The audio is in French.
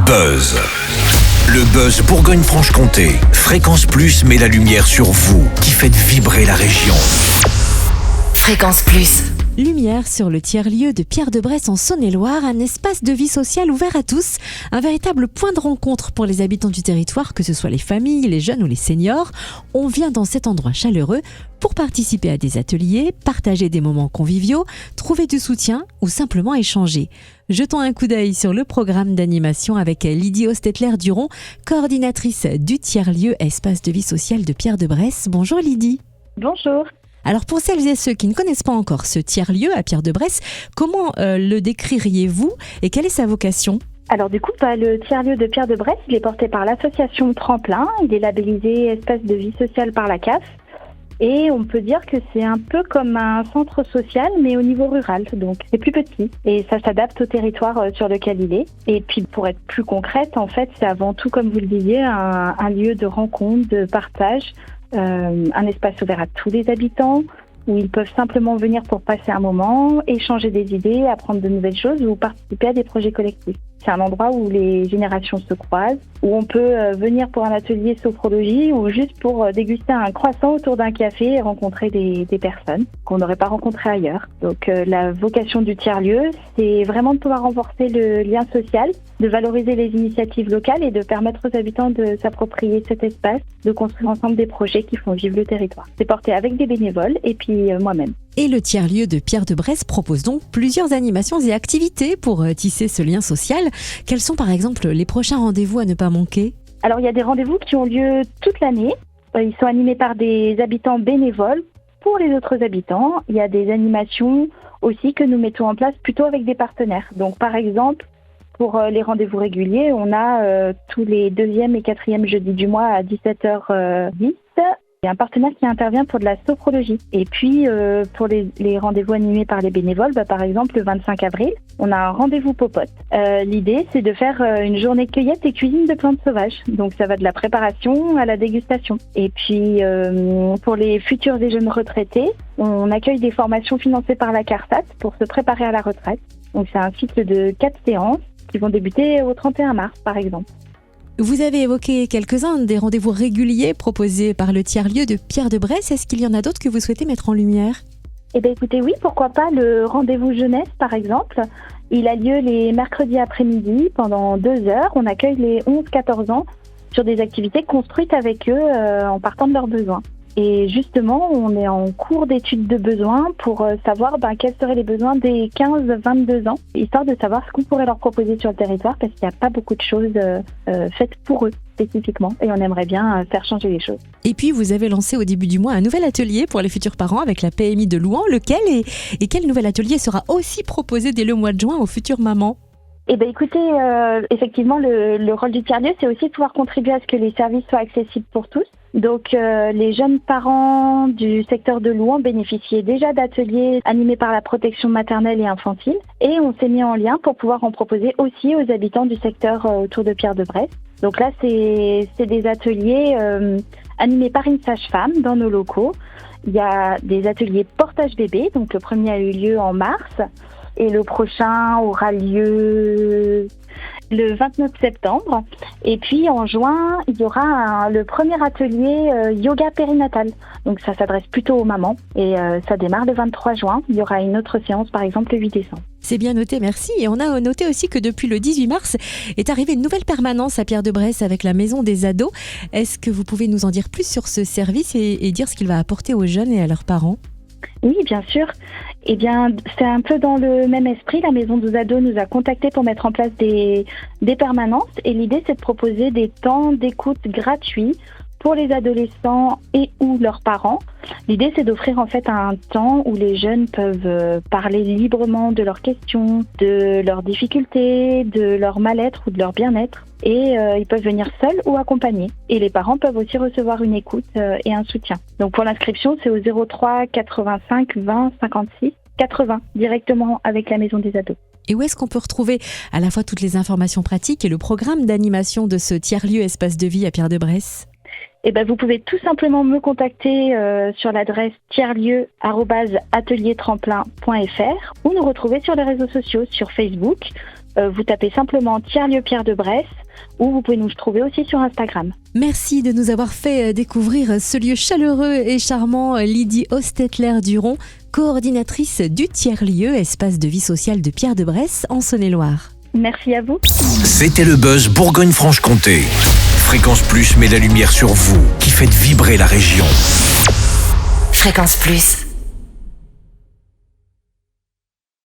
Buzz. Le Buzz Bourgogne-Franche-Comté. Fréquence Plus met la lumière sur vous qui faites vibrer la région. Fréquence Plus. Lumière sur le tiers-lieu de Pierre-de-Bresse en Saône-et-Loire, un espace de vie sociale ouvert à tous, un véritable point de rencontre pour les habitants du territoire, que ce soit les familles, les jeunes ou les seniors. On vient dans cet endroit chaleureux pour participer à des ateliers, partager des moments conviviaux, trouver du soutien ou simplement échanger. Jetons un coup d'œil sur le programme d'animation avec Lydie Ostetler-Duron, coordinatrice du tiers-lieu espace de vie sociale de Pierre-de-Bresse. Bonjour Lydie. Bonjour. Alors pour celles et ceux qui ne connaissent pas encore ce tiers-lieu à Pierre-de-Bresse, comment le décririez-vous et quelle est sa vocation ? Alors du coup, le tiers-lieu de Pierre-de-Bresse, il est porté par l'association Tremplin. Il est labellisé espace de vie sociale par la CAF. Et on peut dire que c'est un peu comme un centre social, mais au niveau rural. Donc c'est plus petit et ça s'adapte au territoire sur lequel il est. Et puis pour être plus concrète, en fait, c'est avant tout, comme vous le disiez, un lieu de rencontre, de partage, un espace ouvert à tous les habitants, où ils peuvent simplement venir pour passer un moment, échanger des idées, apprendre de nouvelles choses ou participer à des projets collectifs. C'est un endroit où les générations se croisent, où on peut venir pour un atelier sophrologie ou juste pour déguster un croissant autour d'un café et rencontrer des personnes qu'on n'aurait pas rencontrées ailleurs. Donc la vocation du tiers-lieu, c'est vraiment de pouvoir renforcer le lien social, de valoriser les initiatives locales et de permettre aux habitants de s'approprier cet espace, de construire ensemble des projets qui font vivre le territoire. C'est porté avec des bénévoles et puis moi-même. Et le tiers-lieu de Pierre-de-Bresse propose donc plusieurs animations et activités pour tisser ce lien social. Quels sont par exemple les prochains rendez-vous à ne pas manquer ? Alors il y a des rendez-vous qui ont lieu toute l'année. Ils sont animés par des habitants bénévoles pour les autres habitants. Il y a des animations aussi que nous mettons en place plutôt avec des partenaires. Donc par exemple, pour les rendez-vous réguliers, on a tous les 2e et 4e jeudis du mois à 17h10. Il y a un partenaire qui intervient pour de la sophrologie. Et puis, pour les rendez-vous animés par les bénévoles, par exemple, le 25 avril, on a un rendez-vous popote. L'idée, c'est de faire une journée cueillette et cuisine de plantes sauvages. Donc, ça va de la préparation à la dégustation. Et puis, pour les futurs et jeunes retraités, on accueille des formations financées par la CARSAT pour se préparer à la retraite. Donc, c'est un cycle de 4 séances qui vont débuter au 31 mars, par exemple. Vous avez évoqué quelques-uns des rendez-vous réguliers proposés par le tiers-lieu de Pierre-de-Bresse. Est-ce qu'il y en a d'autres que vous souhaitez mettre en lumière ? Eh bien écoutez, oui, pourquoi pas le rendez-vous jeunesse par exemple. Il a lieu les mercredis après-midi pendant 2 heures. On accueille les 11-14 ans sur des activités construites avec eux en partant de leurs besoins. Et justement, on est en cours d'étude de besoins pour savoir quels seraient les besoins des 15-22 ans, histoire de savoir ce qu'on pourrait leur proposer sur le territoire, parce qu'il n'y a pas beaucoup de choses faites pour eux spécifiquement, et on aimerait bien faire changer les choses. Et puis, vous avez lancé au début du mois un nouvel atelier pour les futurs parents avec la PMI de Louan. Lequel et quel nouvel atelier sera aussi proposé dès le mois de juin aux futures mamans ? Eh bien écoutez, effectivement, le rôle du tiers-lieu, c'est aussi de pouvoir contribuer à ce que les services soient accessibles pour tous. Donc les jeunes parents du secteur de Louan bénéficiaient déjà d'ateliers animés par la protection maternelle et infantile. Et on s'est mis en lien pour pouvoir en proposer aussi aux habitants du secteur autour de Pierre-de-Bresse. Donc là, c'est des ateliers animés par une sage-femme dans nos locaux. Il y a des ateliers portage bébé, donc le premier a eu lieu en mars. Et le prochain aura lieu le 29 septembre. Et puis en juin, il y aura le premier atelier yoga périnatal. Donc ça s'adresse plutôt aux mamans et ça démarre le 23 juin. Il y aura une autre séance par exemple le 8 décembre. C'est bien noté, merci. Et on a noté aussi que depuis le 18 mars est arrivée une nouvelle permanence à Pierre-de-Bresse avec la Maison des Ados. Est-ce que vous pouvez nous en dire plus sur ce service et dire ce qu'il va apporter aux jeunes et à leurs parents ? Oui, bien sûr. Eh bien, c'est un peu dans le même esprit. La Maison des Ados nous a contactés pour mettre en place des permanences. Et l'idée, c'est de proposer des temps d'écoute gratuits pour les adolescents et ou leurs parents. L'idée, c'est d'offrir en fait un temps où les jeunes peuvent parler librement de leurs questions, de leurs difficultés, de leur mal-être ou de leur bien-être. Et ils peuvent venir seuls ou accompagnés. Et les parents peuvent aussi recevoir une écoute et un soutien. Donc pour l'inscription, c'est au 03 85 20 56 80, directement avec la Maison des Ados. Et où est-ce qu'on peut retrouver à la fois toutes les informations pratiques et le programme d'animation de ce tiers-lieu espace de vie à Pierre-de-Bresse ? Eh ben, vous pouvez tout simplement me contacter sur l'adresse tiers-lieu@ateliertremplin.fr ou nous retrouver sur les réseaux sociaux, sur Facebook, Vous tapez simplement Tiers-lieu Pierre de Bresse ou vous pouvez nous trouver aussi sur Instagram. Merci de nous avoir fait découvrir ce lieu chaleureux et charmant, Lydie Ostetler-Duron, coordinatrice du Tiers-lieu, espace de vie sociale de Pierre de Bresse en Saône-et-Loire. Merci à vous. C'était le buzz Bourgogne-Franche-Comté. Fréquence Plus met la lumière sur vous, qui faites vibrer la région. Fréquence Plus.